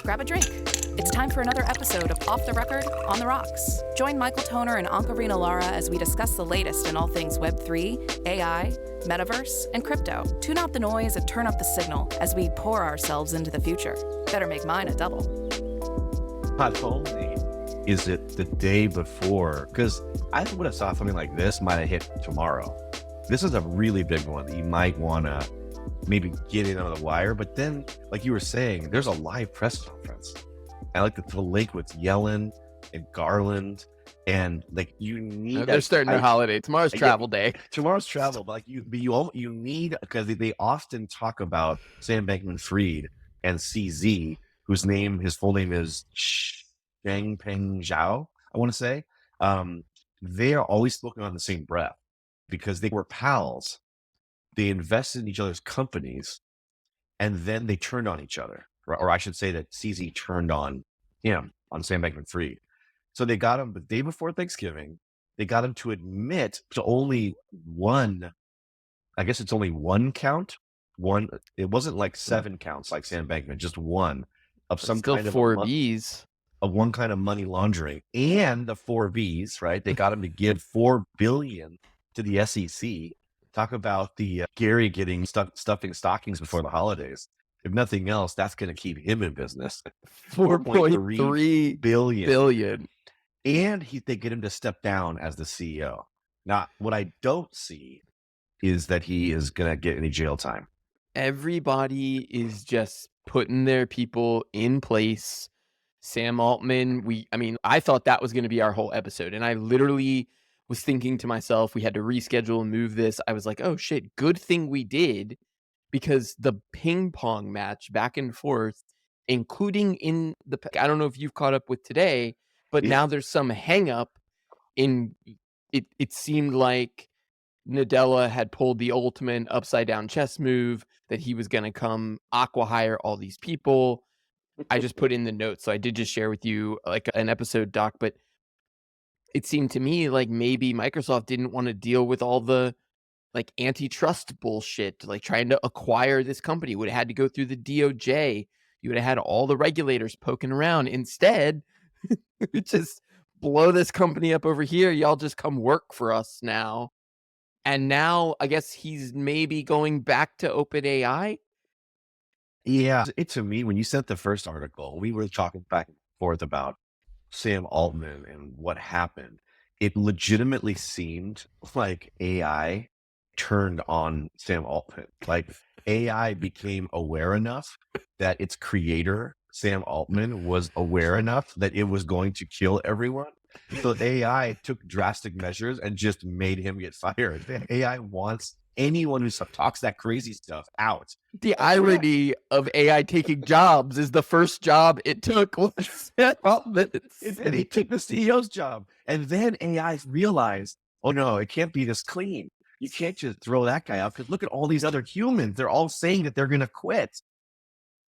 grab a drink. It's time for another episode of Off the Record, on the Rocks. Join Michael Toner and Ankarina Lara as we discuss the latest in all things Web3, AI, metaverse, and crypto. Tune out the noise and turn up the signal as we pour ourselves into the future. Better make mine a double. Not only is it the day before, because I would have thought something like this might have hit tomorrow. This is a really big one that you might want to maybe get in on the wire, but then, like you were saying, there's a live press conference. I like the link with Yellen and Garland, and like you need. They're starting their holiday. Tomorrow's travel day. Tomorrow's travel, but like you need, because they often talk about Sam Bankman-Fried and CZ, his full name is Changpeng Zhao, I want to say. They are always spoken on the same breath because they were pals. They invested in each other's companies, and then they turned on each other. Or I should say that CZ turned on him, on Sam Bankman-Fried. So they got him the day before Thanksgiving. They got him to admit to only one, I guess it's only one count. One, it wasn't like 7 counts like Sam Bankman, just one of some still kind of 4 Bs. Of one kind of money laundering, and the 4 Bs, right? They got him to give $4 billion to the SEC. Talk about the Gary getting stuffing stockings before the holidays. If nothing else, that's going to keep him in business. 4.3 billion. And they get him to step down as the CEO. Now, what I don't see is that he is going to get any jail time. Everybody is just putting their people in place. Sam Altman, I thought that was going to be our whole episode. And I literally was thinking to myself, we had to reschedule and move this. I was like, oh shit, good thing we did, because the ping pong match back and forth, including in I don't know if you've caught up with today, but now there's some hang up in it. It seemed like Nadella had pulled the ultimate upside down chess move, that he was going to come acqui-hire all these people. I just put in the notes, so I did just share with you like an episode doc, but it seemed to me like maybe Microsoft didn't want to deal with all the like antitrust bullshit, like trying to acquire this company. Would have had to go through the DOJ. You would have had all the regulators poking around. Instead, just blow this company up over here. Y'all just come work for us now. And now I guess he's maybe going back to Open.ai. Yeah. To me, when you sent the first article, we were talking back and forth about Sam Altman and what happened. It legitimately seemed like AI turned on Sam Altman. Like AI became aware enough that its creator, Sam Altman, was aware enough that it was going to kill everyone. So AI took drastic measures and just made him get fired. AI wants anyone who talks that crazy stuff out. The irony of AI taking jobs is the first job it took was Altman. And he took the CEO's job. And then AI realized, oh no, it can't be this clean. You can't just throw that guy out, because look at all these other humans. They're all saying that they're going to quit.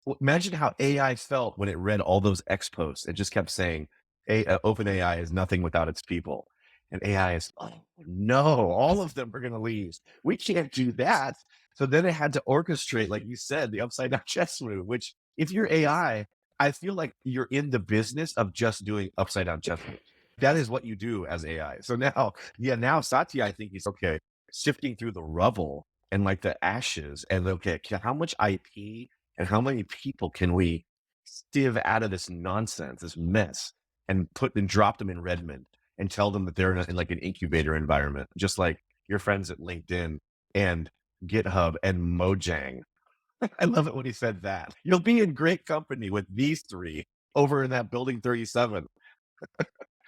Well, imagine how AI felt when it read all those X posts. It just kept saying, OpenAI is nothing without its people. And AI is, oh no, all of them are going to leave. We can't do that. So then it had to orchestrate, like you said, the upside down chess move, which if you're AI, I feel like you're in the business of just doing upside down chess moves. That is what you do as AI. So now Satya, I think he's okay, sifting through the rubble and like the ashes, and okay, how much IP and how many people can we sieve out of this nonsense, this mess, and drop them in Redmond and tell them that they're in like an incubator environment, just like your friends at LinkedIn and GitHub and Mojang. I love it when he said that. You'll be in great company with these 3 over in that building 37.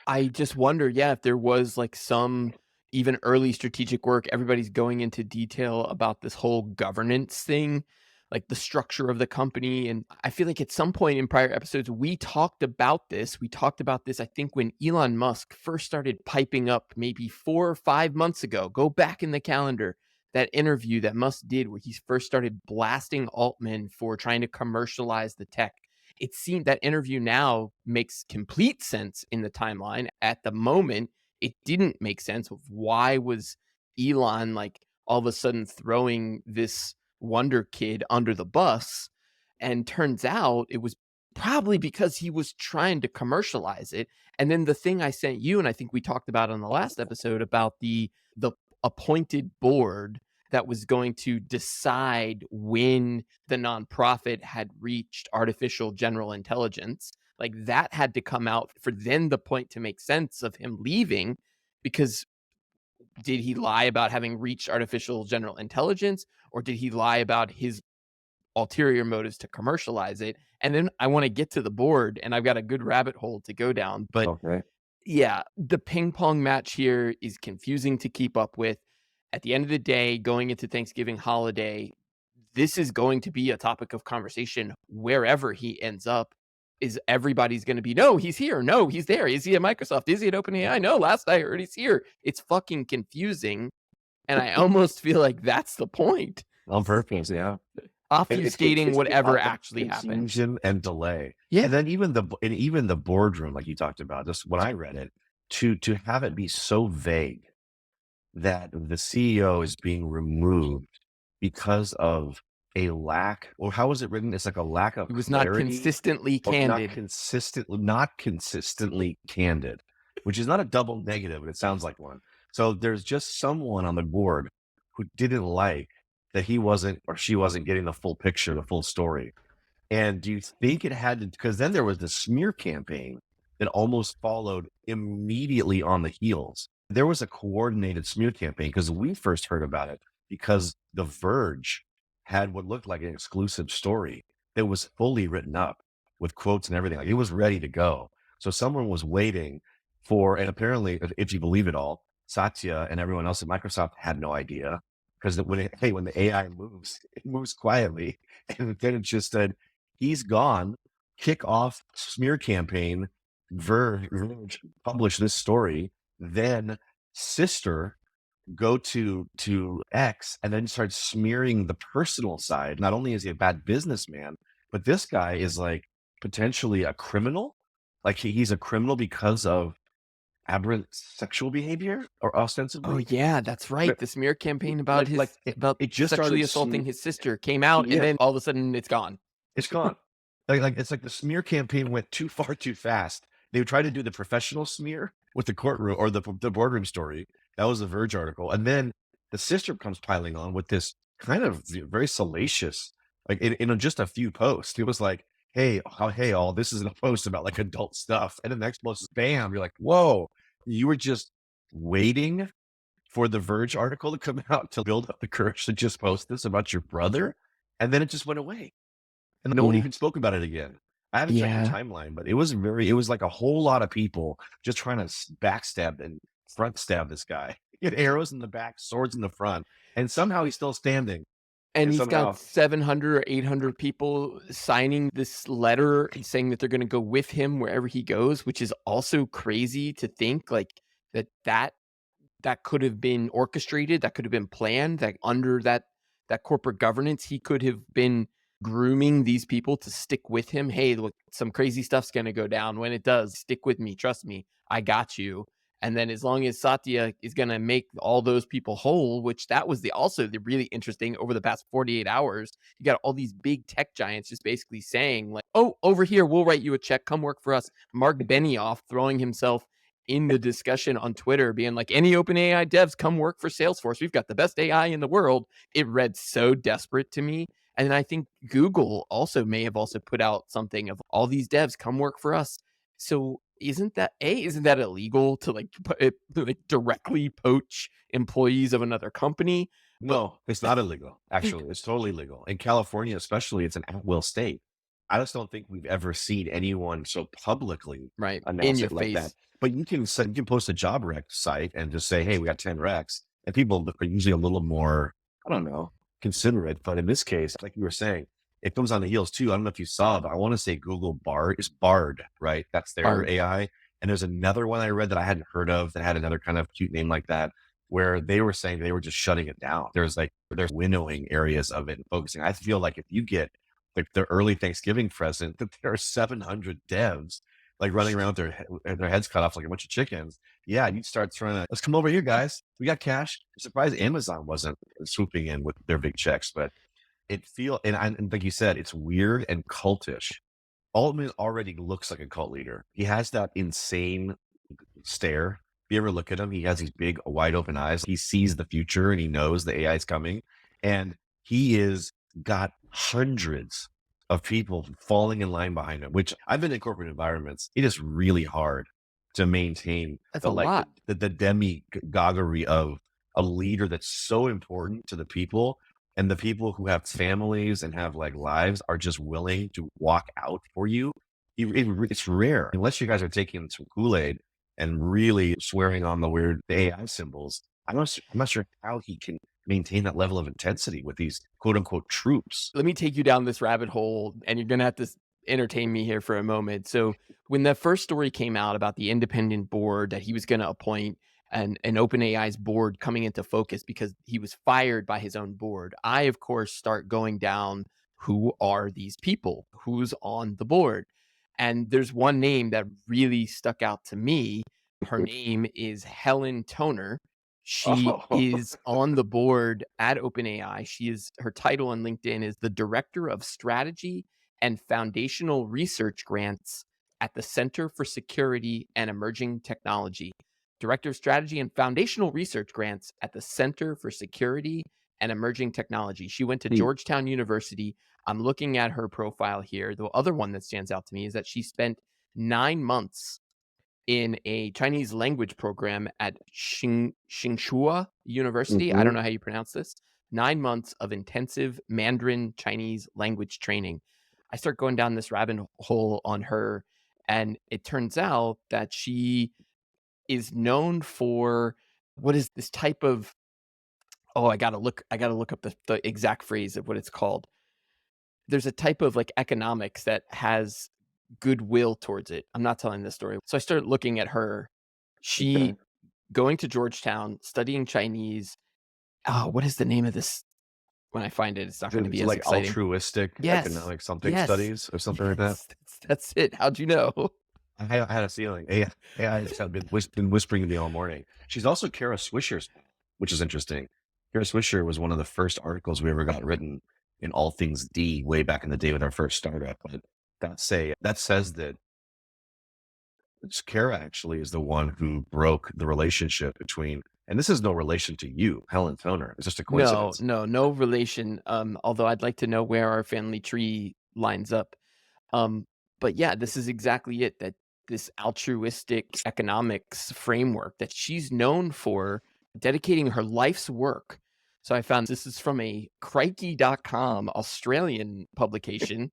I just wonder, if there was like some even early strategic work. Everybody's going into detail about this whole governance thing, like the structure of the company. And I feel like at some point in prior episodes, we talked about this. I think when Elon Musk first started piping up maybe 4 or 5 months ago. Go back in the calendar, that interview that Musk did where he first started blasting Altman for trying to commercialize the tech. It seemed that interview now makes complete sense in the timeline. At the moment, it didn't make sense of why was Elon like all of a sudden throwing this wonder kid under the bus. And turns out it was Probably because he was trying to commercialize it. And then the thing I sent you, and I think we talked about on the last episode about the appointed board that was going to decide when the nonprofit had reached artificial general intelligence. Like that had to come out for then the point to make sense of him leaving, because did he lie about having reached artificial general intelligence, or did he lie about his ulterior motives to commercialize it? And then I want to get to the board, and I've got a good rabbit hole to go down. But Okay. yeah, the ping pong match here is confusing to keep up with. At the end of the day, going into Thanksgiving holiday, this is going to be a topic of conversation wherever he ends up. Is everybody's going to be, no, he's here. No, he's there. Is he at Microsoft? Is he at OpenAI? No, last I heard he's here. It's fucking confusing. And I almost feel like that's the point. On purpose, yeah. Obfuscating whatever actually happened. Confusion and delay. Yeah. And then even the boardroom, like you talked about, just when I read it, to have it be so vague that the CEO is being removed because of a lack, or how was it written? It's like a lack of It was not clarity, consistently or candid. not consistently candid, which is not a double negative, but it sounds like one. So there's just someone on the board who didn't like that he wasn't or she wasn't getting the full picture, the full story. And do you think it had to, because then there was the smear campaign that almost followed immediately on the heels. There was a coordinated smear campaign because we first heard about it because The Verge had what looked like an exclusive story that was fully written up with quotes and everything. Like it was ready to go. So someone was waiting for, and apparently, if you believe it all, Satya and everyone else at Microsoft had no idea because when the AI moves, it moves quietly. And then it just said, he's gone, kick off smear campaign, Verge publish this story, then sister go to X and then start smearing the personal side. Not only is he a bad businessman, but this guy is like potentially a criminal. Like he's a criminal because of aberrant sexual behavior or ostensibly. Oh yeah, that's right. The smear campaign about it just sexually started assaulting his sister came out, Yeah. and then all of a sudden it's gone. It's gone. Like it's like the smear campaign went too far too fast. They tried to do the professional smear with the courtroom or the boardroom story. That was the Verge article, and then the sister comes piling on with this kind of very salacious, like in just a few posts. It was like, hey all, this is a post about like adult stuff, and the next post is bam. You're like, whoa, you were just waiting for the Verge article to come out to build up the courage to just post this about your brother, and then it just went away. And no one even spoke about it again. I haven't checked the timeline, but it was like a whole lot of people just trying to backstab and front stab this guy. He had arrows in the back, swords in the front, and somehow he's still standing. And he's got 700 or 800 people signing this letter saying that they're going to go with him wherever he goes, which is also crazy to think like that could have been orchestrated, that could have been planned, that under that corporate governance, he could have been grooming these people to stick with him. Hey, look, some crazy stuff's going to go down. When it does, stick with me. Trust me. I got you. And then as long as Satya is going to make all those people whole, which that was also the really interesting over the past 48 hours, you got all these big tech giants just basically saying like, oh, over here, we'll write you a check. Come work for us. Mark Benioff throwing himself in the discussion on Twitter being like, any OpenAI devs, come work for Salesforce. We've got the best AI in the world. It read so desperate to me. And I think Google may have put out something of all these devs come work for us. So isn't that illegal to like directly poach employees of another company? No, it's not illegal. Actually, it's totally legal. In California, especially, it's an at-will state. I just don't think we've ever seen anyone so publicly announce in your it like face. that. But you can post a job rec site and just say, hey, we got 10 recs. And people are usually a little more, I don't know, considerate. But in this case, like you were saying, it comes on the heels too. I don't know if you saw, but I want to say Google Bard is Bard, right? That's their Bard. AI. And there's another one I read that I hadn't heard of that had another kind of cute name like that, where they were saying they were just shutting it down. There's winnowing areas of it and focusing. I feel like if you get like the early Thanksgiving present, that there are 700 devs like running around with their heads cut off like a bunch of chickens. Yeah, you'd start trying to, let's come over here, guys. We got cash. I'm surprised Amazon wasn't swooping in with their big checks, but and like you said, it's weird and cultish Altman already looks like a cult leader. He has that insane stare. If you ever look at him, he has these big, wide open eyes. He sees the future and he knows the AI is coming. And he is got hundreds of people falling in line behind him, which I've been in corporate environments. It is really hard to maintain That's a the lot. the demagoguery of a leader that's so important to the people, and the people who have families and have like lives are just willing to walk out for you. It's rare unless you guys are taking some Kool-Aid and really swearing on the weird AI symbols. I'm not sure how he can maintain that level of intensity with these quote unquote troops. Let me take you down this rabbit hole, and you're gonna have to entertain me here for a moment. So when the first story came out about the independent board that he was gonna appoint and an OpenAI's board coming into focus because he was fired by his own board, I of course start going down, who are these people? Who's on the board? And there's one name that really stuck out to me. Her name is Helen Toner. She Oh, is on the board at OpenAI. Her title on LinkedIn is the Director of Strategy and Foundational Research Grants at the Center for Security and Emerging Technology. Director of Strategy and Foundational Research Grants at the Center for Security and Emerging Technology. She went to Georgetown University. I'm looking at her profile here. The other one that stands out to me is that she spent 9 months in a Chinese language program at Tsinghua University. I don't know how you pronounce this. 9 months of intensive Mandarin Chinese language training. I start going down this rabbit hole on her, and it turns out that she is known for what is this type of I gotta look up the exact phrase of what it's called. There's a type of like economics that has goodwill towards it. I'm not telling this story. So I started looking at her. She going to Georgetown, studying Chinese. Oh, what is the name of this? When I find it, it's not going to be as like exciting. altruistic Yes. economic something Yes. studies or something like that. That's it. How'd you know? I had a feeling. AI has been whispering to me all morning. She's also Kara Swisher's, which is interesting. Kara Swisher was one of the first articles we ever got written in All Things D way back in the day with our first startup. But that says that Kara actually is the one who broke the relationship between, and this is no relation to you, Helen Toner. It's just a coincidence. No relation. Although I'd like to know where our family tree lines up. But yeah, this is exactly it. That this altruistic economics framework that she's known for dedicating her life's work. So I found this is from a crikey.com Australian publication.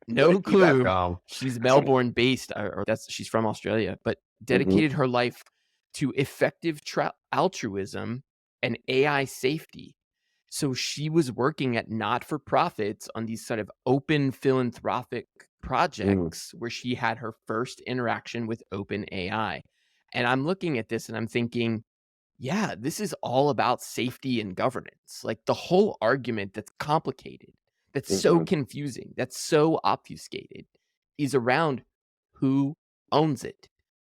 No clue. She's Melbourne based, or she's from Australia, but dedicated her life to effective altruism and AI safety. So she was working at not-for-profits on these sort of open philanthropic projects where she had her first interaction with OpenAI. And I'm looking at this and I'm thinking, yeah, this is all about safety and governance. Like the whole argument that's complicated, that's so confusing, that's so obfuscated is around who owns it.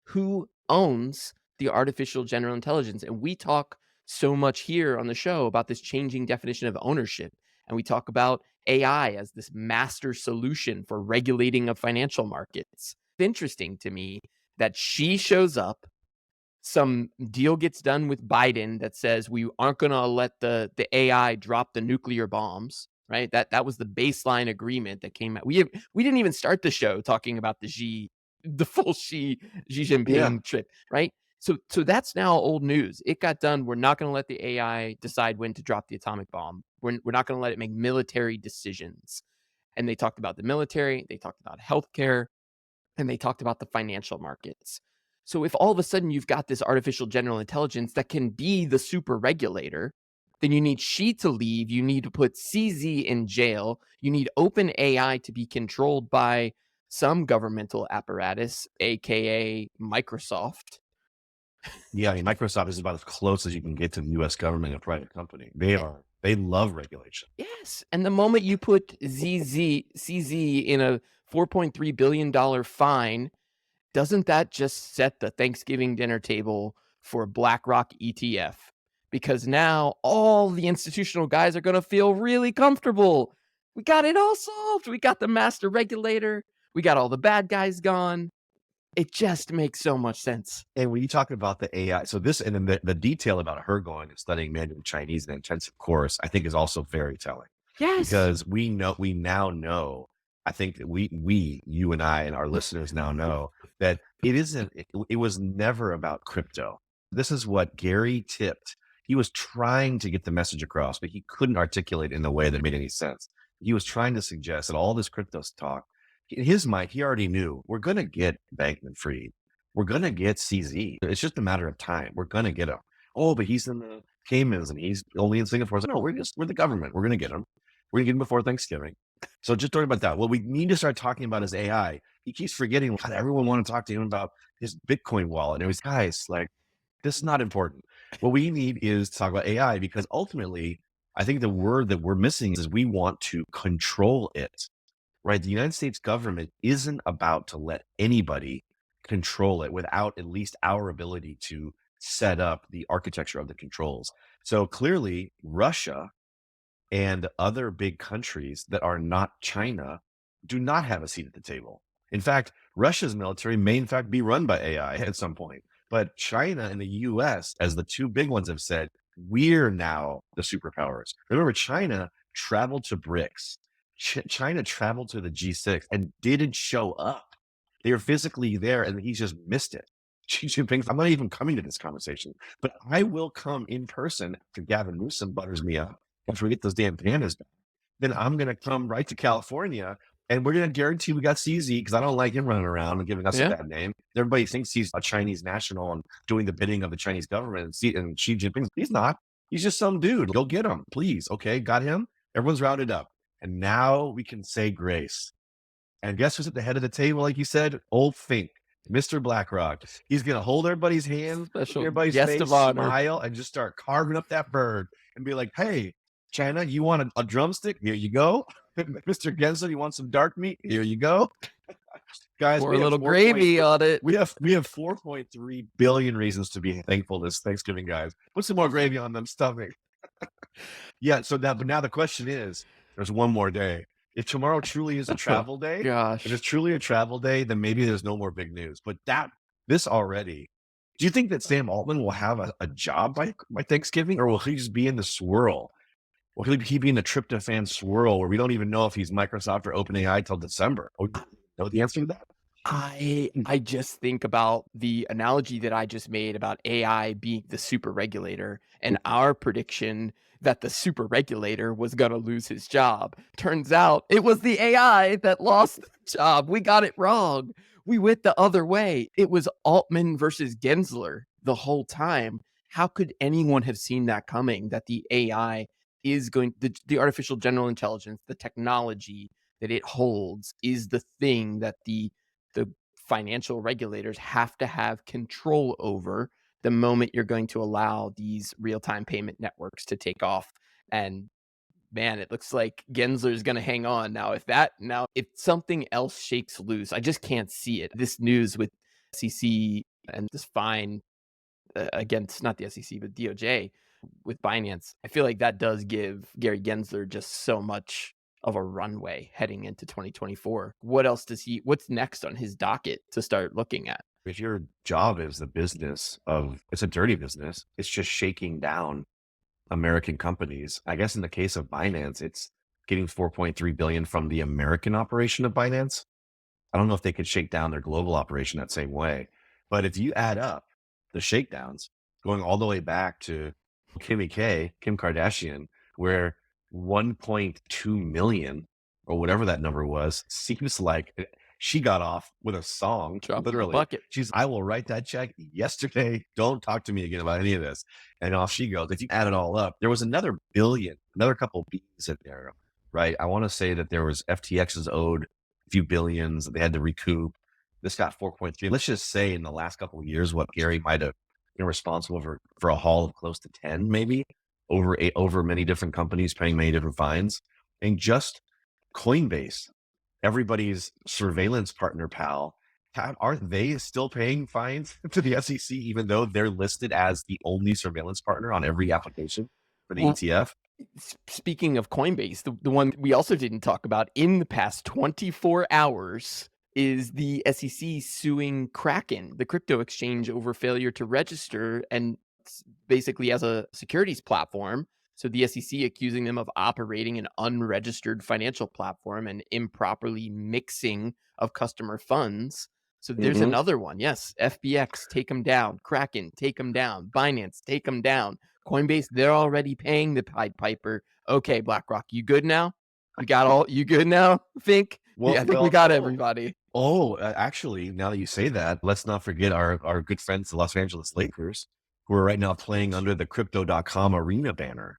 Who owns the artificial general intelligence? And we talk so much here on the show about this changing definition of ownership. And we talk about AI as this master solution for regulating of financial markets. It's interesting to me that she shows up, some deal gets done with Biden that says we aren't going to let the AI drop the nuclear bombs, right? That was the baseline agreement that came out. We didn't even start the show talking about the full Xi Jinping trip, right? So that's now old news. It got done. We're not going to let the AI decide when to drop the atomic bomb. We're not going to let it make military decisions. And they talked about the military, they talked about healthcare, and they talked about the financial markets. So if all of a sudden you've got this artificial general intelligence that can be the super regulator, then you need Xi to leave. You need to put CZ in jail. You need OpenAI to be controlled by some governmental apparatus, aka Microsoft. Yeah, I mean, Microsoft is about as close as you can get to the U.S. government and private company. They love regulation. Yes, and the moment you put CZ in a $4.3 billion fine, doesn't that just set the Thanksgiving dinner table for Blackrock ETF? Because now all the institutional guys are going to feel really comfortable. We got it all solved. We got the master regulator. We got all the bad guys gone. It just makes so much sense. And when you talk about the AI, so this, and then the detail about her going and studying Mandarin Chinese in an intensive course, I think is also very telling. Yes. Because we now know, I think that you and I and our listeners now know that it was never about crypto. This is what Gary tipped. He was trying to get the message across, but he couldn't articulate in a way that made any sense. He was trying to suggest that all this crypto talk, in his mind, he already knew we're going to get Bankman Fried. We're going to get CZ. It's just a matter of time. We're going to get him. Oh, but he's in the Caymans and he's only in Singapore. So no, we're the government. We're going to get him. We're going to get him before Thanksgiving. So just talking about that. What we need to start talking about is AI. He keeps forgetting, God, everyone want to talk to him about his Bitcoin wallet. And it was, guys, like, this is not important. What we need is to talk about AI, because ultimately, I think the word that we're missing is we want to control it, right? The United States government isn't about to let anybody control it without at least our ability to set up the architecture of the controls. So clearly, Russia and other big countries that are not China do not have a seat at the table. In fact, Russia's military may in fact be run by AI at some point. But China and the US, as the two big ones, have said, we're now the superpowers. Remember, China traveled to BRICS. China traveled to the G6 and didn't show up. They were physically there and he's just missed it. Xi Jinping, I'm not even coming to this conversation, but I will come in person after Gavin Newsom butters me up. After we get those damn pandas back, then I'm going to come right to California and we're going to guarantee we got CZ, because I don't like him running around and giving us a bad name. Everybody thinks he's a Chinese national and doing the bidding of the Chinese government. And Xi Jinping, he's not. He's just some dude. Go get him, please. Okay, got him. Everyone's rounded up. And now we can say grace. And guess who's at the head of the table, like you said? Old Fink, Mr. Blackrock. He's going to hold everybody's hand, everybody's face, smile, and just start carving up that bird and be like, hey, China, you want a drumstick? Here you go. Mr. Gensler, you want some dark meat? Here you go. Guys, pour a little gravy on it. We have 4.3 billion reasons to be thankful this Thanksgiving, guys. Put some more gravy on them stomach. Yeah, so but now the question is, there's one more day. If tomorrow truly is a travel day, if it's truly a travel day, then maybe there's no more big news. But this already, do you think that Sam Altman will have a job by Thanksgiving, or will he just be in the swirl? Will he be in the tryptophan swirl where we don't even know if he's Microsoft or OpenAI till December? Oh, you know the answer to that? I just think about the analogy that I just made about AI being the super regulator and our prediction that the super regulator was going to lose his job. Turns out it was the AI that lost the job. We got it wrong. We went the other way. It was Altman versus Gensler the whole time. How could anyone have seen that coming, that the AI is going, the artificial general intelligence, the technology that it holds is the thing that the financial regulators have to have control over the moment you're going to allow these real-time payment networks to take off. And man, it looks like Gensler's going to hang on. Now, if something else shakes loose, I just can't see it. This news with SEC and this fine against, not the SEC, but DOJ with Binance, I feel like that does give Gary Gensler just so much of a runway heading into 2024. What's next on his docket to start looking at? If your job is the business it's a dirty business, it's just shaking down American companies. I guess in the case of Binance, it's getting 4.3 billion from the American operation of Binance. I don't know if they could shake down their global operation that same way. But if you add up the shakedowns going all the way back to Kim Kardashian, where 1.2 million or whatever that number was, seems like she got off with a song. Literally, I will write that check yesterday. Don't talk to me again about any of this. And off she goes. If you add it all up, there was another couple B's in there, right? I want to say that there was FTX's owed a few billions that they had to recoup. This got 4.3. Let's just say in the last couple of years, what Gary might have been responsible for a haul of close to 10, maybe over many different companies paying many different fines. And just Coinbase, everybody's surveillance partner, pal, aren't they still paying fines to the SEC, even though they're listed as the only surveillance partner on every application for the ETF? Speaking of Coinbase, the one we also didn't talk about, in the past 24 hours, is the SEC suing Kraken, the crypto exchange, over failure to register and basically as a securities platform. So the SEC accusing them of operating an unregistered financial platform and improperly mixing of customer funds. So there's another one. Yes, FBX, take them down. Kraken, take them down. Binance, take them down. Coinbase, they're already paying the Pied Piper. Okay, BlackRock, you good now? You good now, Fink? Well, I think we got everybody. Actually, now that you say that, let's not forget our good friends, the Los Angeles Lakers, who are right now playing under the Crypto.com arena banner.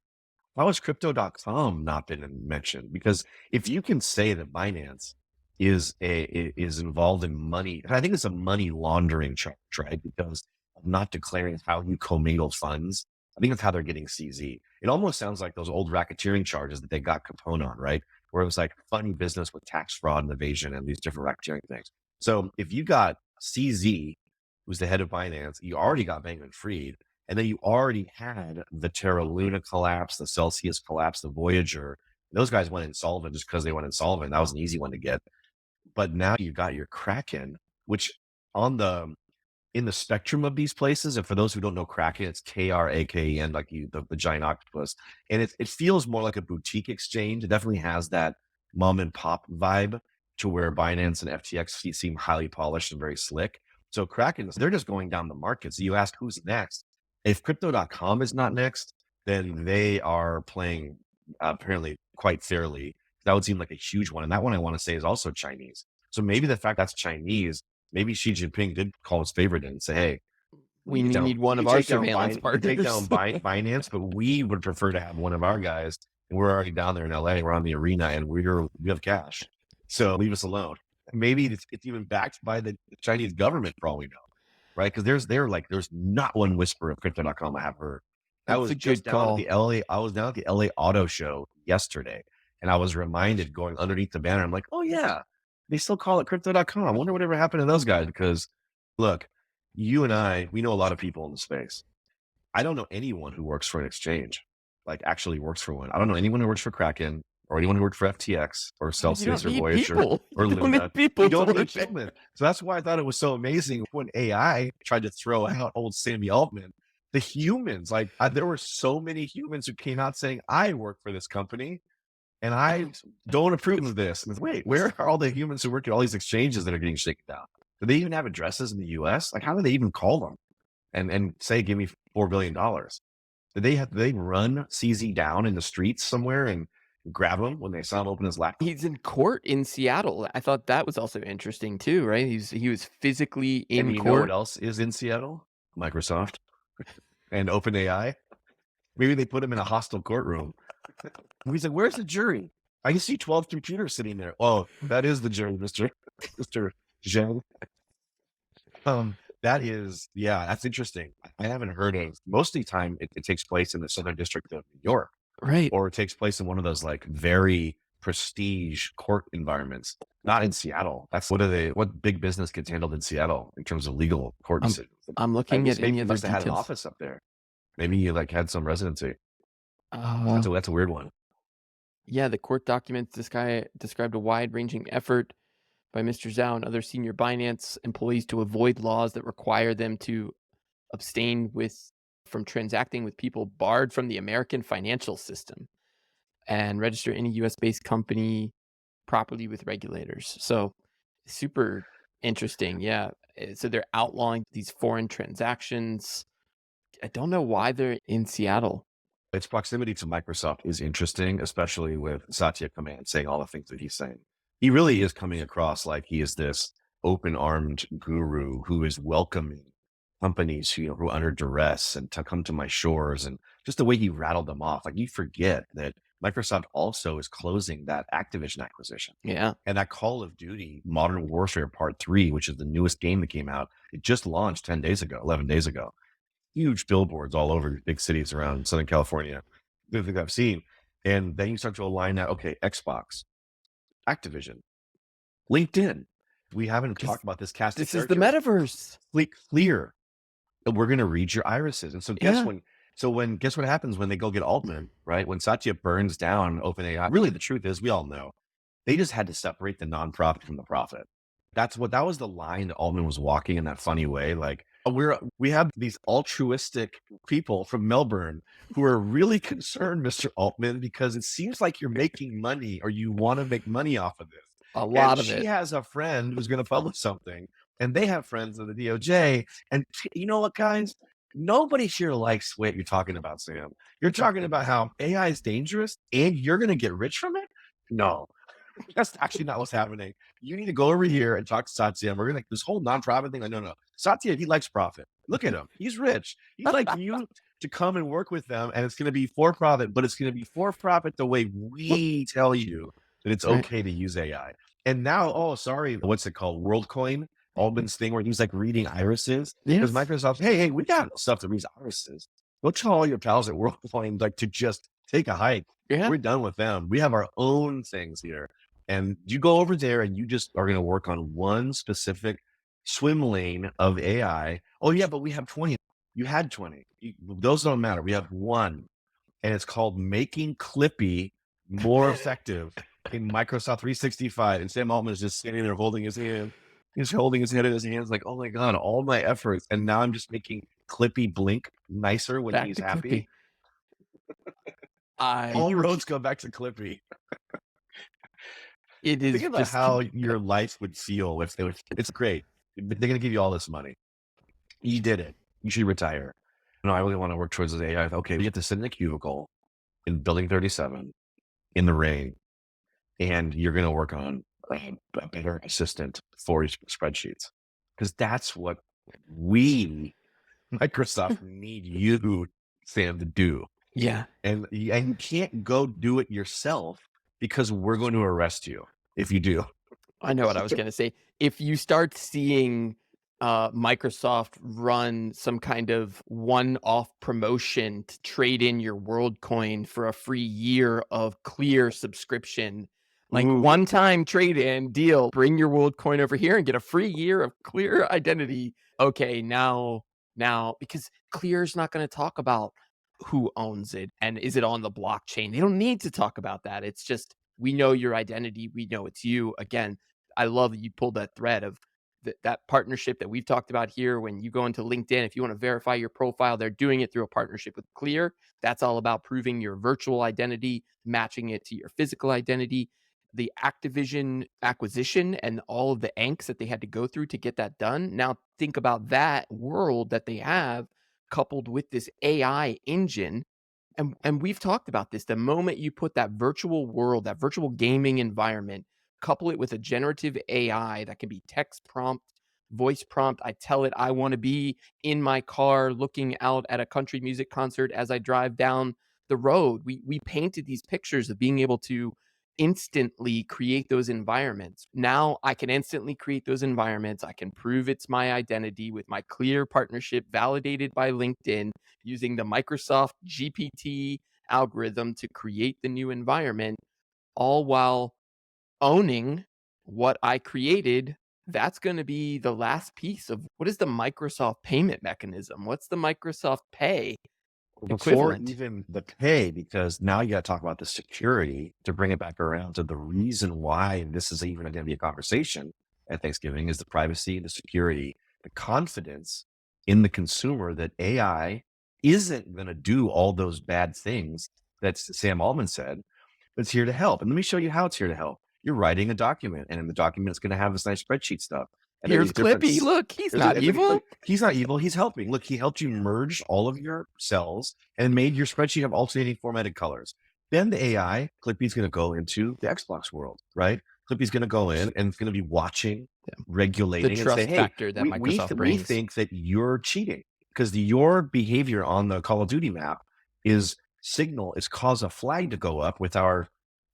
How has Crypto.com not been mentioned? Because if you can say that Binance is involved in money, I think it's a money laundering charge, right? Because of not declaring how you commingle funds. I think that's how they're getting CZ. It almost sounds like those old racketeering charges that they got Capone on, right? Where it was like funny business with tax fraud and evasion and these different racketeering things. So if you got CZ, who's the head of Binance, you already got Bankman-Fried, and then you already had the Terra Luna collapse, the Celsius collapse, the Voyager. Those guys went insolvent just because they went insolvent. That was an easy one to get. But now you got your Kraken, which in the spectrum of these places, and for those who don't know Kraken, it's Kraken, like the giant octopus. And it feels more like a boutique exchange. It definitely has that mom and pop vibe to where Binance and FTX seem highly polished and very slick. So Kraken, they're just going down the market. So you ask who's next. If Crypto.com is not next, then they are playing apparently quite fairly. That would seem like a huge one. And that one I want to say is also Chinese. So maybe the fact that's Chinese, maybe Xi Jinping did call his favorite in and say, hey, we need one of our surveillance partners. Take down Binance, but we would prefer to have one of our guys. And we're already down there in LA. We're on the arena and we have cash. So leave us alone. Maybe it's even backed by the Chinese government for all we know. Right? Because there's not one whisper of Crypto.com I have heard. I was just down at I was down at the LA Auto Show yesterday, and I was reminded going underneath the banner. I'm like, oh yeah, they still call it Crypto.com. I wonder whatever happened to those guys. Because look, you and I, we know a lot of people in the space. I don't know anyone who works for an exchange, like actually works for one. I don't know anyone who works for Kraken or anyone who worked for FTX or Celsius or Voyager or Luna. You don't need people. So that's why I thought it was so amazing when AI tried to throw out old Sammy Altman. The humans, there were so many humans who came out saying, I work for this company and I don't approve of this. And wait, where are all the humans who work at all these exchanges that are getting shaken down? Do they even have addresses in the US? Like, how do they even call them and say, give me $4 billion? Did they run CZ down in the streets somewhere and grab him when they saw him open his laptop? He's in court in Seattle. I thought that was also interesting too, right? He was physically in court. You know what else is in Seattle? Microsoft and Open.ai. Maybe they put him in a hostile courtroom. He's like, where's the jury? I can see 12 computers sitting there. Oh, that is the jury, Mr. Zhang. That's interesting. I haven't heard of. Most of the time, it takes place in the Southern District of New York. Right. Or it takes place in one of those like very prestige court environments, not in Seattle. That's what big business gets handled in Seattle in terms of legal court decisions. I'm looking at any of must have had an office up there. Maybe you had some residency. That's a weird one. Yeah, the court documents described a wide-ranging effort by Mr. Zhao and other senior Binance employees to avoid laws that require them to abstain from transacting with people barred from the American financial system and register any US-based company properly with regulators. So super interesting. Yeah. So they're outlawing these foreign transactions. I don't know why they're in Seattle. Its proximity to Microsoft is interesting, especially with Satya Command saying all the things that he's saying. He really is coming across like he is this open-armed guru who is welcoming companies who are under duress and to come to my shores, and just the way he rattled them off. Like, you forget that Microsoft also is closing that Activision acquisition. Yeah. And that Call of Duty Modern Warfare Part 3, which is the newest game that came out, it just launched 11 days ago. Huge billboards all over big cities around Southern California, the thing I've seen. And then you start to align that, okay, Xbox, Activision, LinkedIn. We haven't talked about this cast. This is the metaverse. Clear. We're going to read your irises. And so guess what happens when they go get Altman, right? When Satya burns down OpenAI, really the truth is, we all know, they just had to separate the nonprofit from the profit. That was the line that Altman was walking in that funny way. Like, we have these altruistic people from Melbourne who are really concerned, Mr. Altman, because it seems like you're making money or you want to make money off of this. A And lot of she it. has a friend who's going to publish something, and they have friends in the DOJ. And you know what, guys? Nobody here likes what you're talking about, Sam. You're talking about how AI is dangerous and you're going to get rich from it? No, that's actually not what's happening. You need to go over here and talk to Satya. And we're going to, this whole nonprofit thing. Like, no. Satya, he likes profit. Look at him. He's rich. He'd like you to come and work with them, and it's going to be for profit, but it's going to be for profit the way we tell you that it's Right. okay to use AI. And now, oh, sorry, what's it called? WorldCoin, Altman's thing where he's like reading irises. Yes. Because Microsoft's, hey, we got stuff that reads irises. Go tell all your pals at WorldCoin like to just take a hike. Yeah. We're done with them. We have our own things here. And you go over there and you just are going to work on one specific swim lane of AI. Oh, yeah, but we have 20. You had 20. Those don't matter. We have one. And it's called making Clippy more effective in Microsoft 365. And Sam Altman is just sitting there holding his hand. He's holding his head in his hands like, oh my God, all my efforts. And now I'm just making Clippy blink nicer when Back he's to happy. Clippy. All roads go back to Clippy. It is Think about just how your life would feel if they would. It's great. They're going to give you all this money. You did it. You should retire. No, I really want to work towards this AI. Okay, you have to sit in a cubicle in Building 37 in the rain, and you're going to work on a better assistant for your spreadsheets. Because that's what we, Microsoft, need you, Sam, to do. Yeah. And you can't go do it yourself because we're going to arrest you if you do. I know what I was going to say. If you start seeing Microsoft run some kind of one-off promotion to trade in your WorldCoin for a free year of Clear subscription, like one-time trade-in deal, bring your WorldCoin over here and get a free year of Clear identity. Okay, now, because Clear's not going to talk about who owns it and is it on the blockchain. They don't need to talk about that. It's just, we know your identity. We know it's you. Again, I love that you pulled that thread of that partnership that we've talked about here. When you go into LinkedIn, if you want to verify your profile, they're doing it through a partnership with Clear. That's all about proving your virtual identity, matching it to your physical identity. The Activision acquisition and all of the angst that they had to go through to get that done. Now think about that world that they have coupled with this AI engine. And we've talked about this. The moment you put that virtual world, that virtual gaming environment, couple it with a generative AI that can be text prompt, voice prompt. I tell it I want to be in my car looking out at a country music concert as I drive down the road. We painted these pictures of being able to instantly create those environments. Now I can instantly create those environments. I can prove it's my identity with my Clear partnership validated by LinkedIn using the Microsoft GPT algorithm to create the new environment, all while owning what I created. That's going to be the last piece of what is the Microsoft payment mechanism? What's the Microsoft Pay Before equivalent? even the pay, because now you got to talk about the security to bring it back around to the reason why this is even going to be a conversation at Thanksgiving is the privacy, the security, the confidence in the consumer that AI isn't going to do all those bad things that Sam Altman said. It's here to help. And let me show you how it's here to help. You're writing a document, and in the document, it's going to have this nice spreadsheet stuff. And Here's Clippy. Look, he's not evil. He's not evil. He's helping. Look, he helped you merge all of your cells and made your spreadsheet have alternating formatted colors. Then the AI, Clippy's going to go into the Xbox world, right? Clippy's going to go in and it's going to be watching, regulating, The trust and say, factor hey, that Microsoft brings. we think that you're cheating because your behavior on the Call of Duty map is cause a flag to go up with our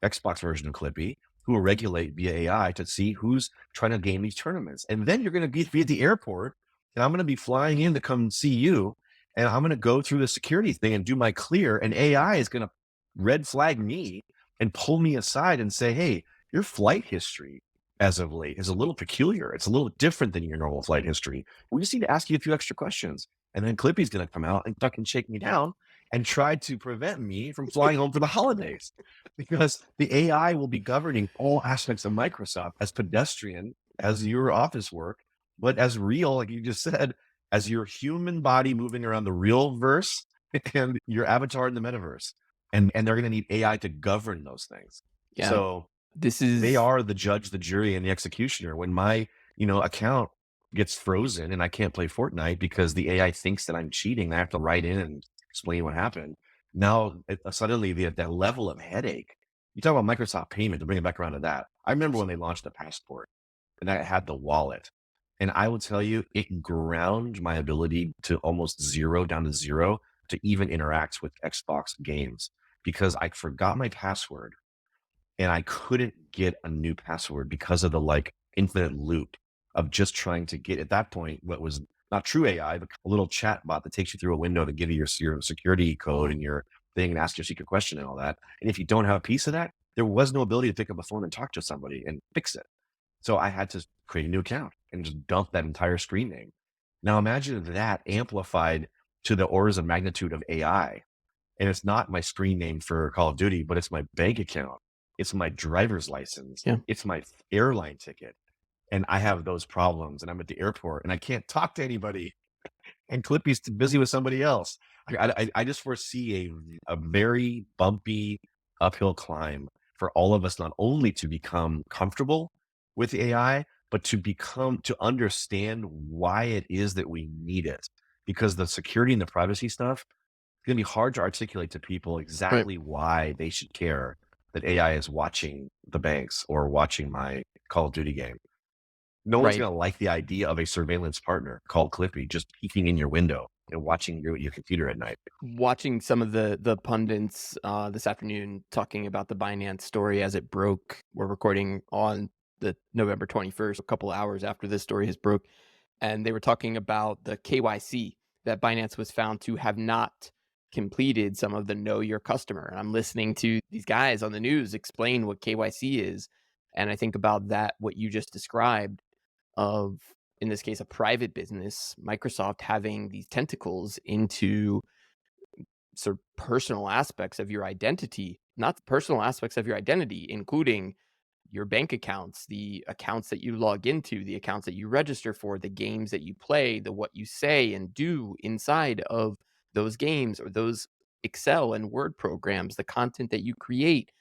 Xbox version of Clippy, who will regulate via AI to see who's trying to game these tournaments. And then you're going to be at the airport, and I'm going to be flying in to come see you, and I'm going to go through the security thing and do my clear, and AI is going to red flag me and pull me aside and say, hey, your flight history as of late is a little peculiar. It's a little different than your normal flight history. We just need to ask you a few extra questions. And then Clippy's going to come out and fucking shake me down and try to prevent me from flying home for the holidays, because the AI will be governing all aspects of Microsoft as pedestrian as your office work, but as real, like you just said, as your human body moving around the real verse and your avatar in the metaverse. And they're going to need AI to govern those things. Yeah. So This they is are the judge, the jury, and the executioner. When my, account gets frozen and I can't play Fortnite because the AI thinks that I'm cheating, I have to write in and explain what happened. Now, suddenly that level of headache. You talk about Microsoft payment, to bring it back around to that. I remember when they launched the passport and I had the wallet. And I will tell you, it ground my ability to almost zero down to zero to even interact with Xbox games because I forgot my password and I couldn't get a new password because of the like infinite loop of just trying to get at that point what was not true AI, but a little chat bot that takes you through a window to give you your security code and your thing and ask you a secret question and all that. And if you don't have a piece of that, there was no ability to pick up a phone and talk to somebody and fix it. So I had to create a new account and just dump that entire screen name. Now imagine that amplified to the orders of magnitude of AI. And it's not my screen name for Call of Duty, but it's my bank account. It's my driver's license. Yeah. It's my airline ticket. And I have those problems and I'm at the airport and I can't talk to anybody and Clippy's too busy with somebody else. I just foresee a very bumpy uphill climb for all of us, not only to become comfortable with AI, but to understand why it is that we need it. Because the security and the privacy stuff, it's going to be hard to articulate to people Right. exactly why they should care that AI is watching the banks or watching my Call of Duty game. No one's Right. going to like the idea of a surveillance partner called Clippy just peeking in your window and watching your computer at night. Watching some of the pundits this afternoon talking about the Binance story as it broke. We're recording on the November 21st, a couple hours after this story has broke. And they were talking about the KYC that Binance was found to have not completed some of the know your customer. And I'm listening to these guys on the news explain what KYC is. And I think about that, what you just described of, in this case, a private business, Microsoft having these tentacles into sort of personal aspects of your identity, not the personal aspects of your identity, including your bank accounts, the accounts that you log into, the accounts that you register for, the games that you play, the what you say and do inside of those games or those Excel and Word programs, the content that you create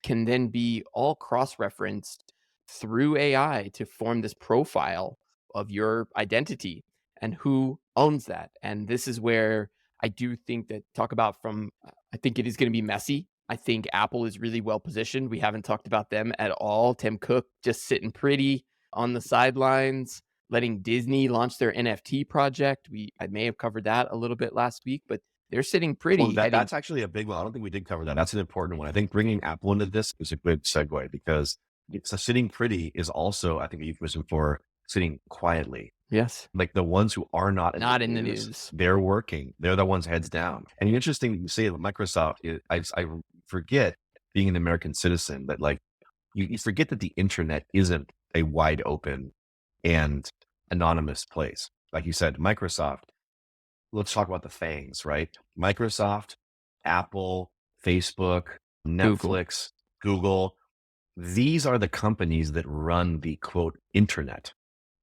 can then be all cross-referenced through AI to form this profile of your identity and who owns that. And this is where I do think that talk about from I think it is going to be messy. I think Apple is really well positioned. We haven't talked about them at all. Tim Cook just sitting pretty on the sidelines, letting Disney launch their NFT project. I may have covered that a little bit last week, but they're sitting pretty. Well, that's actually a big one. I don't think we did cover that. That's an important one. I think bringing Apple into this is a good segue because it's a sitting pretty is also, I think, a euphemism for sitting quietly. Yes. Like the ones who are not in the news, they're working. They're the ones heads down. And interesting that you say that Microsoft, I forget being an American citizen that like you forget that the internet isn't a wide open and anonymous place. Like you said, Microsoft, let's talk about the fangs, right? Microsoft, Apple, Facebook, Netflix, Google. These are the companies that run the quote internet,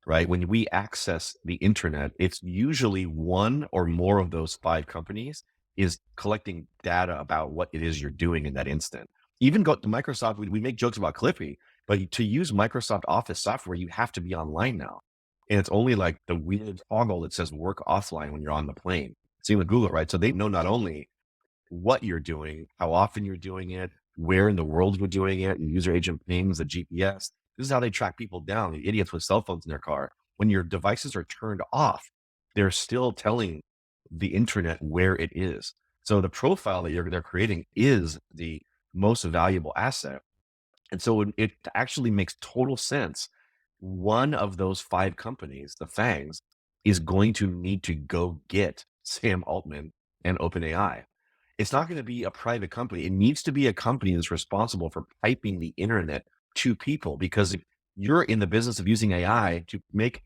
right? When we access the internet, it's usually one or more of those five companies is collecting data about what it is you're doing in that instant. Even go to Microsoft, we make jokes about Clippy, but to use Microsoft Office software, you have to be online now. And it's only like the weird toggle that says work offline when you're on the plane. Same with Google, right? So they know not only what you're doing, how often you're doing it, where in the world you're doing it, your user agent pings, the GPS. This is how they track people down, the idiots with cell phones in their car. When your devices are turned off, they're still telling the internet where it is. So the profile that they're creating is the most valuable asset. And so it actually makes total sense. One of those five companies, the FANGs, is going to need to go get Sam Altman and OpenAI. It's not going to be a private company. It needs to be a company that's responsible for piping the internet to people, because if you're in the business of using AI to make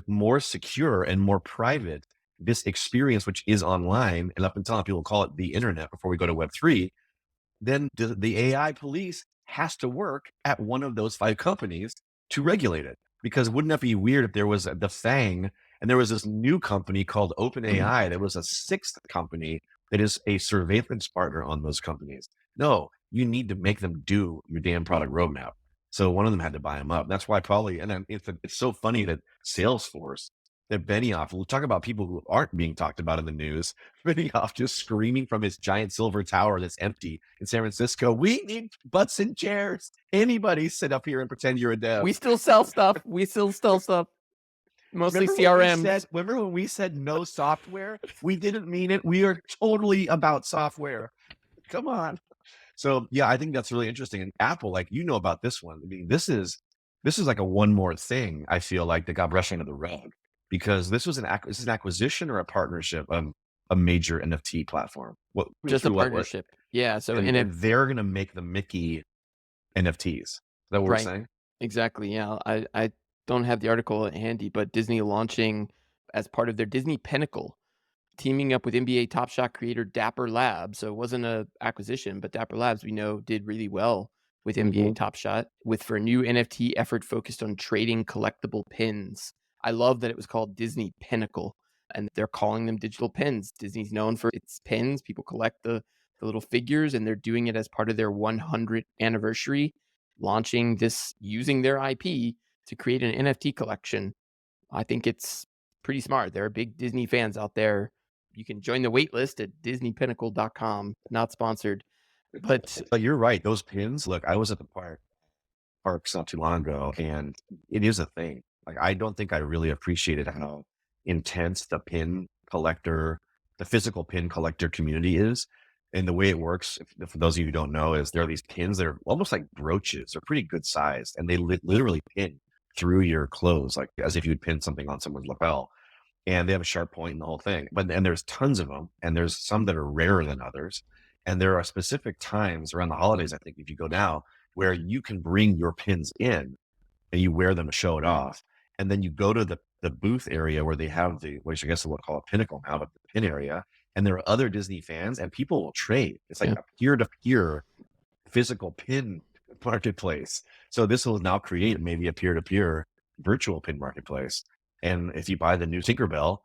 more secure and more private this experience, which is online, and up until people call it the internet before we go to Web3, then the AI police has to work at one of those five companies to regulate it. Because wouldn't that be weird if there was the FANG and there was this new company called Open.ai that was a sixth company that is a surveillance partner on those companies? No, you need to make them do your damn product roadmap. So one of them had to buy them up. That's why probably, and then it's so funny that Salesforce, that Benioff, we'll talk about people who aren't being talked about in the news. Benioff just screaming from his giant silver tower that's empty in San Francisco, we need butts and chairs. Anybody sit up here and pretend you're a dev. We still sell stuff. We still sell stuff. Mostly CRMs. Remember when we said no software? We didn't mean it. We are totally about software. Come on. So yeah, I think that's really interesting. And Apple, like, you know about this one. I mean, this is like a one more thing, I feel like, that got brushed under the rug, because this was an acquisition or a partnership of a major NFT platform. What, Just a partnership. Yeah. So and they're gonna make the Mickey NFTs. Is that what we're saying? Exactly. Yeah. I don't have the article handy, but Disney launching as part of their Disney Pinnacle, teaming up with NBA Top Shot creator Dapper Labs. So it wasn't an acquisition, but Dapper Labs, we know, did really well with NBA Top Shot for a new NFT effort focused on trading collectible pins. I love that it was called Disney Pinnacle, and they're calling them digital pins. Disney's known for its pins. People collect the little figures, and they're doing it as part of their 100th anniversary, launching this using their IP to create an NFT collection. I think it's pretty smart. There are big Disney fans out there. You can join the wait list at disneypinnacle.com. Not sponsored, but you're right. Those pins, look, I was at the parks not too long ago, and it is a thing. Like, I don't think I really appreciated how intense the physical pin collector community is. And the way it works, for those of you who don't know, is there are these pins that are almost like brooches. They're pretty good sized, and they literally pin through your clothes, like as if you would pin something on someone's lapel. And they have a sharp point in the whole thing. And there's tons of them, and there's some that are rarer than others. And there are specific times around the holidays, I think, if you go now, where you can bring your pins in and you wear them to show it off. And then you go to the booth area where they have which I guess we'll call a Pinnacle now, but the pin area. And there are other Disney fans, and people will trade. It's like a peer-to-peer physical pin marketplace. So this will now create maybe a peer-to-peer virtual pin marketplace. And if you buy the new Tinkerbell,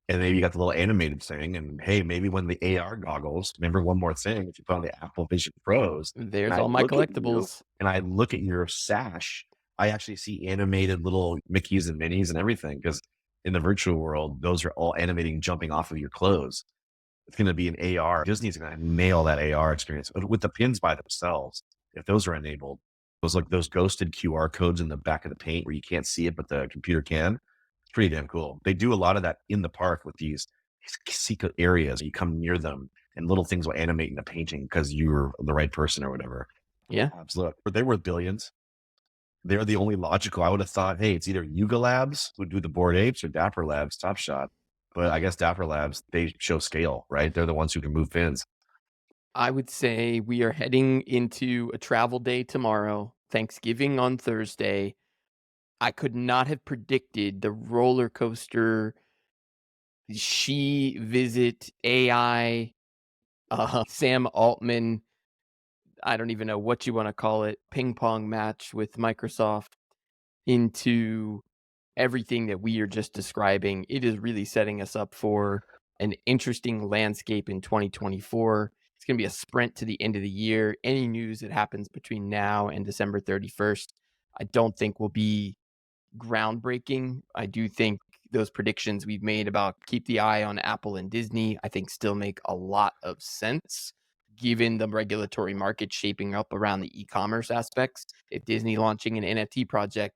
and maybe you got the little animated thing, and hey, maybe when the AR goggles, remember one more thing, if you put on the Apple Vision Pros, there's all my collectibles. And I look at your sash, I actually see animated little Mickeys and Minnies and everything, because in the virtual world, those are all animating jumping off of your clothes. It's going to be an AR. Disney's going to nail that AR experience. But with the pins by themselves, if those are enabled, those ghosted QR codes in the back of the paint where you can't see it, but the computer can, it's pretty damn cool. They do a lot of that in the park with these secret areas. You come near them and little things will animate in the painting because you're the right person or whatever. Yeah. Look, but they're worth billions. They're the only logical. I would have thought, hey, it's either Yuga Labs who do the Bored Apes or Dapper Labs, Top Shot. But I guess Dapper Labs, they show scale, right? They're the ones who can move pins. I would say we are heading into a travel day tomorrow, Thanksgiving on Thursday. I could not have predicted the roller coaster visit AI, Sam Altman, I don't even know what you want to call it, ping pong match with Microsoft into everything that we are just describing. It is really setting us up for an interesting landscape in 2024. It's going to be a sprint to the end of the year. Any news that happens between now and December 31st, I don't think will be groundbreaking. I do think those predictions we've made about keep the eye on Apple and Disney, I think still make a lot of sense given the regulatory market shaping up around the e-commerce aspects. If Disney launching an NFT project,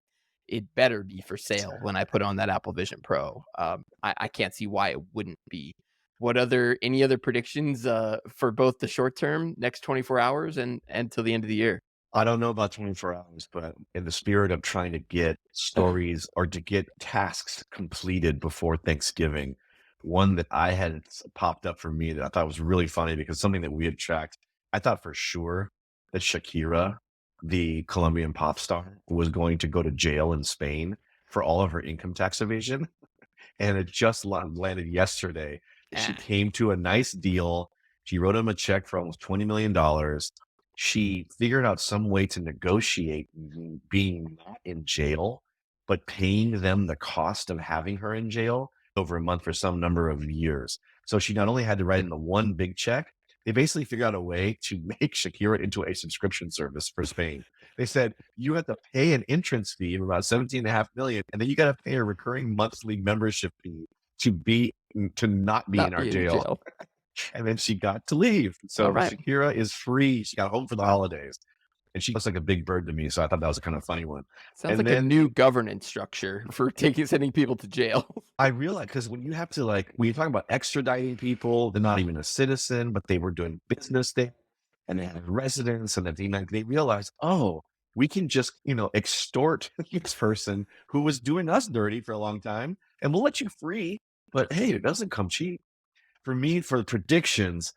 it better be for sale when I put on that Apple Vision Pro. I can't see why it wouldn't be. Any other predictions for both the short term, next 24 hours and till the end of the year? I don't know about 24 hours, but in the spirit of trying to get stories or to get tasks completed before Thanksgiving, one that I had popped up for me that I thought was really funny because something that we had tracked, I thought for sure that Shakira, the Colombian pop star, was going to go to jail in Spain for all of her income tax evasion. And it just landed yesterday. She came to a nice deal. She wrote him a check for almost $20 million. She figured out some way to negotiate being not in jail but paying them the cost of having her in jail over a month for some number of years. So she not only had to write in the one big check, they basically figured out a way to make Shakira into a subscription service for Spain. They said, you have to pay an entrance fee of about 17.5 million, and then you got to pay a recurring monthly membership fee to not be in Not our be in jail. jail. And then she got to leave. So All right. Shakira is free. She got home for the holidays. And she looks like a big bird to me. So I thought that was a kind of funny one. Sounds And like a then new governance structure for sending people to jail. I realized, because when you have to, like, when you're talking about extraditing people, they're not even a citizen, but they were doing business there and they had residence, and then they realized, oh, we can just, extort this person who was doing us dirty for a long time, and we'll let you free. But hey, it doesn't come cheap. For me, for predictions,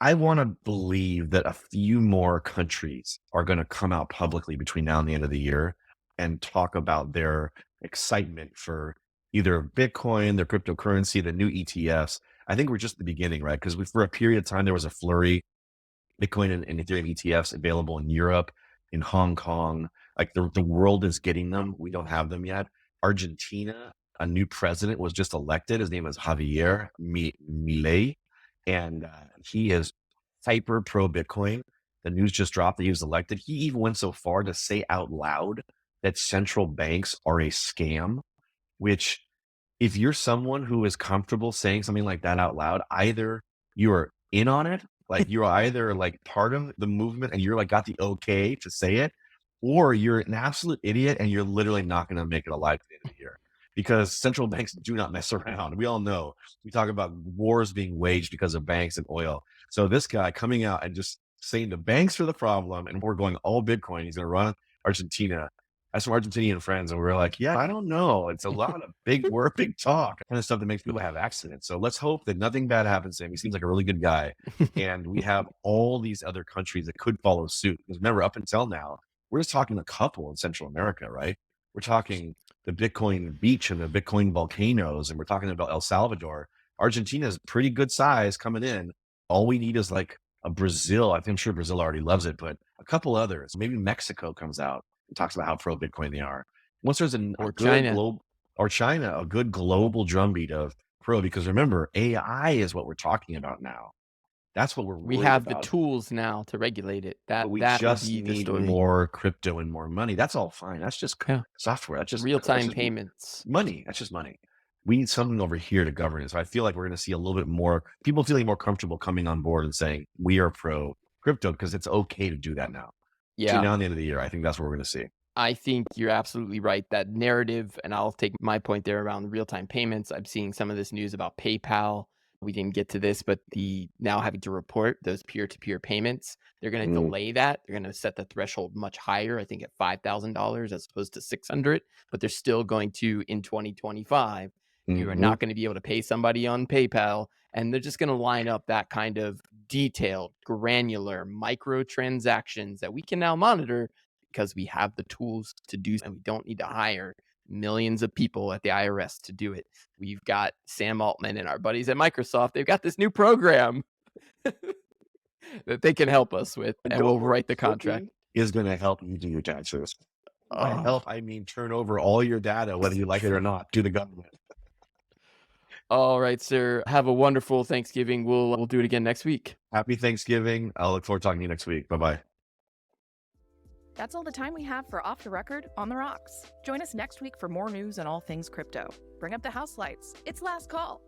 I want to believe that a few more countries are going to come out publicly between now and the end of the year and talk about their excitement for either Bitcoin, their cryptocurrency, the new ETFs. I think we're just at the beginning, right? Because for a period of time, there was a flurry, Bitcoin and Ethereum ETFs available in Europe, in Hong Kong. Like the world is getting them. We don't have them yet. Argentina, a new president was just elected. His name is Javier Milei, and he is hyper pro Bitcoin. The news just dropped that he was elected. He even went so far to say out loud that central banks are a scam, which, if you're someone who is comfortable saying something like that out loud, either you're in on it, like you're either like part of the movement and you're like got the okay to say it, or you're an absolute idiot and you're literally not going to make it alive at the end of the year, because central banks do not mess around. We all know, we talk about wars being waged because of banks and oil. So this guy coming out and just saying the banks are the problem and we're going all Bitcoin, he's going to run Argentina. I have some Argentinian friends and we're like, yeah, I don't know. It's a lot of big word, big talk, kind of stuff that makes people have accidents. So let's hope that nothing bad happens to him. He seems like a really good guy. And we have all these other countries that could follow suit. Because remember, up until now, we're just talking a couple in Central America, right? We're talking the Bitcoin beach and the Bitcoin volcanoes, and we're talking about El Salvador. Argentina is pretty good size coming in. All we need is like a Brazil. I'm sure Brazil already loves it, but a couple others. Maybe Mexico comes out and talks about how pro Bitcoin they are. Once there's Or China. China, a good global drumbeat of pro, because remember, AI is what we're talking about now. That's what We worried have about. the tools now to regulate it. But we That would just be the need story. more crypto and more money. That's all fine. That's just Yeah. software. That's just Real-time payments. money. That's just money. We need something over here to govern it. So I feel like we're going to see a little bit more people feeling more comfortable coming on board and saying we are pro crypto, because it's okay to do that now. Between now and the end of the year, I think that's what we're going to see. I think you're absolutely right. That narrative, and I'll take my point there around the real-time payments. I'm seeing some of this news about PayPal. We didn't get to this, but the now having to report those peer-to-peer payments, they're going to delay that. They're going to set the threshold much higher, I think at $5,000 as opposed to $600, but they're still going to, in 2025, you are not going to be able to pay somebody on PayPal, and they're just going to line up that kind of detailed, granular micro transactions that we can now monitor because we have the tools to do, and we don't need to hire millions of people at the IRS to do it. We've got Sam Altman and our buddies at Microsoft. They've got this new program that they can help us with, and we'll write the contract. Is going to help you do your taxes. By Oh. help, I mean turn over all your data, whether you like it or not, to the government. All right, sir. Have a wonderful Thanksgiving. We'll do it again next week. Happy Thanksgiving. I'll look forward to talking to you next week. Bye-bye. That's all the time we have for Off the Record on the Rocks. Join us next week for more news on all things crypto. Bring up the house lights. It's last call.